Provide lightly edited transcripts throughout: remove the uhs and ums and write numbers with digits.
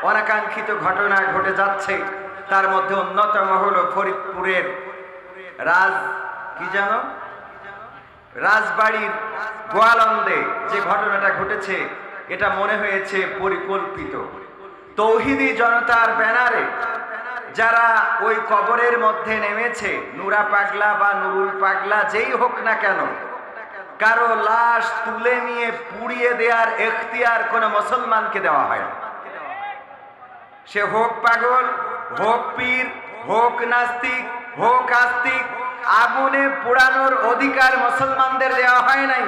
অনাকাঙ্ক্ষিত ঘটনা ঘটে যাচ্ছে। তার মধ্যে অন্যতম হলো ফরিদপুরের রাজবাড়ির গোয়ালন্দে যে ঘটনাটা ঘটেছে, এটা মনে হয়েছে পরিকল্পিত। তৌহিদি জনতার ব্যানারে যারা ওই কবরের মধ্যে নেমেছে, নুরা পাগলা বা নুরুল পাগলা যেই হোক না কেন, কারো লাশ তুলে নিয়ে পুড়িয়ে দেওয়ার এখতিয়ার কোনো মুসলমানকে দেওয়া হয় না। সে হোক পাগল, হোক পীর, হোক নাস্তিক, হোক আস্তিক, আগুনে পোড়ানোর অধিকার মুসলমানদের দেওয়া হয় নাই।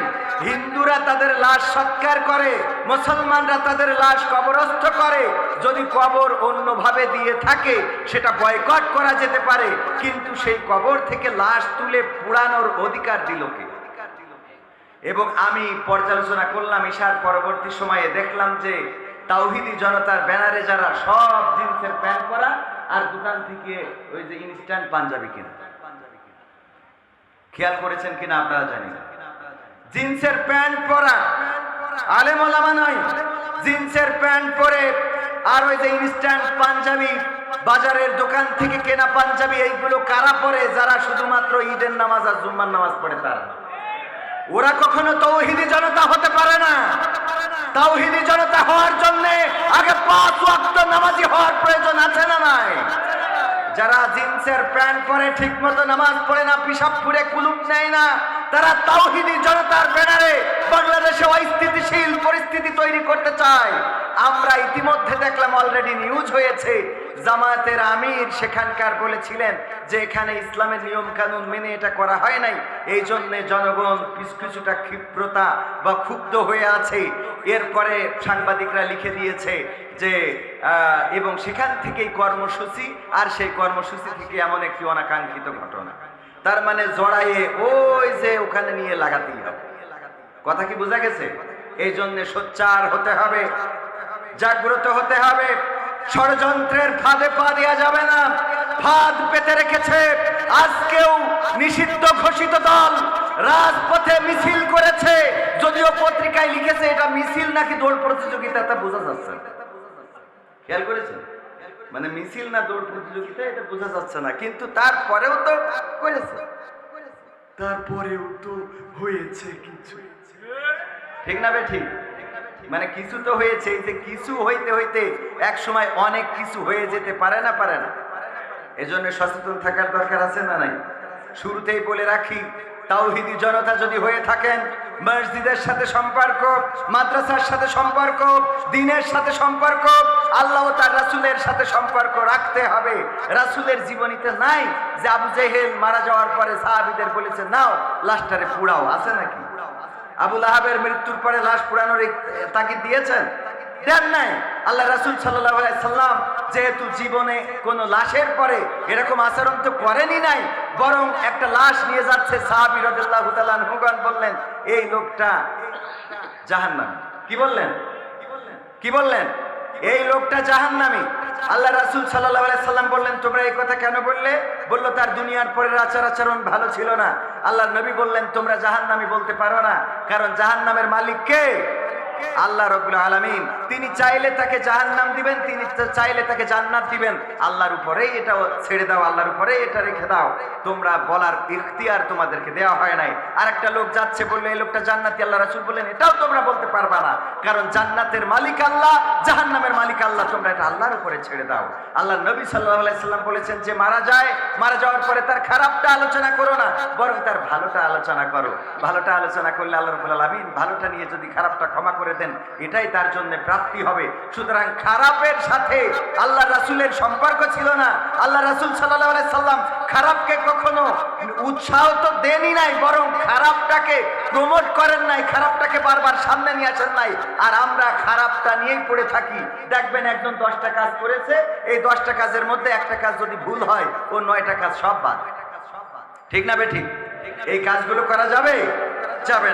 হিন্দুরা তাদের লাশ সৎকার করে, মুসলমানরা তাদের লাশ কবরস্থ করে। যদি কবর অন্যভাবে দিয়ে থাকে সেটা বয়কট করা যেতে পারে, কিন্তু সেই কবর থেকে লাশ তুলে পোড়ানোর অধিকার দিল কে? এবং আমি পর্যালোচনা করলাম ঈশার পরবর্তী সময়ে, দেখলাম যে তাওহিদি জনতার ব্যানারে যারা সব জিন্সের প্যান্ট পরা আর দোকান থেকে ওই যে ইনস্ট্যান্ট পাঞ্জাবি কিনা, খেয়াল করেছেন কিনা আপনারা জানি না। জিন্সের প্যান্ট পরা আলেম ওলামা নয়, জিন্সের প্যান্ট পরে আর ওই যে ইনস্ট্যান্ট পাঞ্জাবি, বাজারের দোকান থেকে কেনা পাঞ্জাবি, এইগুলো কারা পরে? যারা শুধুমাত্র ঈদের নামাজ আর জুম্মার নামাজ পড়ে তারা। ওরা কখনো তাওহীদি জনতা হতে পারে না। তাওহীদি জনতা হওয়ার জন্য আগে 5 ওয়াক্ত নামাজি হওয়ার প্রয়োজন আছে না নাই? যারা জিন্সের প্যান্ট পরে ঠিক মতো নামাজ পড়ে না, পিশাব পুড়ে কুলুপ নেয় না, তারা তাওহীদি জনতার ব্যানারে বাংলাদেশে অস্থিতিশীল পরিস্থিতি তৈরি করতে চায়। আমরা ইতিমধ্যে দেখলাম, অলরেডি নিউজ হয়েছে, জামায়াতের আমির সেখানকার বলেছিলেন যে এখানে ইসলামের নিয়ম কানুন মেনে এটা করা হয় নাই, এই জন্যে জনগণ কিছুটা ক্ষিপ্রতা বা ক্ষুব্ধ হয়ে আছে। এরপরে সাংবাদিকরা লিখে দিয়েছে যে এবং সেখান থেকেই কর্মসূচি, আর সেই কর্মসূচি থেকে এমন একটি অনাকাঙ্ক্ষিত ঘটনা। তার মানে জড়াইয়ে ওই যে ওখানে নিয়ে লাগাতেই হবে। কথা কি বোঝা গেছে? এই জন্য সোচ্চার হতে হবে, জাগ্রত হতে হবে। ষড়যন্ত্রের ফাঁদে পা দেওয়া যাবে না। ফাঁদ পেতে রেখেছে। আজকেও নিষিদ্ধ ঘোষিত দল রাজপথে মিছিল করেছে, যদিও পত্রিকায় লিখেছে এটা মিছিল নাকি দৌড় প্রতিযোগিতা, তা বোঝা যাচ্ছে না। খেয়াল করেছেন? মানে মিছিল না দৌড় প্রতিযোগিতা এটা বোঝা যাচ্ছে না, কিন্তু তারপরেও তো করেছে, তারপরেও তো হয়েছে কিছু। ঠিক না বে ঠিক? মানে কিছু তো হয়েছে। এই যে কিছু হইতে হইতে এক সময় অনেক কিছু হয়ে যেতে পারে না, পারে না। এজন্য সচেতন থাকার দরকার আছে না নাই? শুরুতেই বলে রাখি, তাওহীদি জনতা যদি হয়ে থাকেন, মসজিদের সাথে সম্পর্ক, মাদ্রাসার সাথে সম্পর্ক, দ্বীনের সাথে সম্পর্ক, আল্লাহ ও তার রাসূলের সাথে সম্পর্ক রাখতে হবে। রাসূলের জীবনীতে নাই যে আবু জেহেল মারা যাওয়ার পরে সাহাবীদের বলেছে নাও লাশটারে পুড়াও? আছে নাকি? আবু লাহাবের মৃত্যুর পরে লাশ পুড়ানোর তাগিদ দিয়েছেন? দেন নাই। আল্লাহ রাসূল সাল্লাল্লাহু আলাইহি সাল্লাম যেহেতু জীবনে কোনো লাশের পরে এরকম আচরণ তো করেনি নাই, বরং একটা লাশ নিয়ে যাচ্ছে, সাহাবী রাদিয়াল্লাহু তাআলা আনহুগণ বললেন এই লোকটা জাহান্নামী। কি বললেন? কি বললেন? এই লোকটা জাহান্নামী। আল্লাহ রাসূল সাল্লাল্লাহু আলাইহি সাল্লাম বললেন তোমরা এই কথা কেন বললে? বলল তার দুনিয়ার পরের আচরণ ভালো ছিল না। আল্লাহর নবী বললেন তোমরা জাহান্নামী বলতে পারো না, কারণ জাহান্নামের মালিক কে? আল্লাহ রাব্বুল আলামিন। তিনি চাইলে তাকে জাহান্নাম দিবেন, তিনি চাইলে তাকে জান্নাত দিবেন। আল্লাহর উপরেই এটা ছেড়ে দাও, আল্লাহর উপরেই এটা রেখে দাও। তোমরা বলার ইখতিয়ার তোমাদেরকে দেওয়া হয় নাই। আর একটা লোক যাচ্ছে, বললো এই লোকটা জান্নাতি। আল্লাহ রাসূল বললেন এটাও তোমরা বলতে পারবা না, কারণ জান্নাতের মালিক আল্লাহ, জাহান্নামের মালিক আল্লাহ। তোমরা এটা আল্লাহর উপরে ছেড়ে দাও। আল্লাহর নবী সাল্লাল্লাহু আলাইহি সাল্লাম বলেছেন যে মারা যায়, মারা যাওয়ার পরে তার খারাপটা আলোচনা করো না, বরং তার ভালোটা আলোচনা করো। ভালোটা আলোচনা করলে আল্লাহ রাব্বুল আলামিন ভালোটা নিয়ে যদি খারাপটা ক্ষমা করে দেন, এটাই তার জন্য প্রাপ্তি হবে। সুতরাং খারাপের সাথে আল্লাহ রাসূলের সম্পর্ক ছিল না। আল্লাহ রাসূল সাল্লাল্লাহু আলাইহি সাল্লাম খারাপকে কখনো উৎসাহ তো দেনই নাই, বরং খারাপটাকে প্রমোট করেন নাই, খারাপটাকে বারবার সামনে নিয়ে আসেন নাই। আর আমরা খারাপটা নিয়েই পড়ে থাকি। দেখবেন একজন 10টা কাজ করেছে, এই 10টা কাজের মধ্যে একটা কাজ যদি ভুল হয়, ও 9টা কাজ সব বাদ। ঠিক না বে ঠিক? এই কাজগুলো করা যাবে? যাবে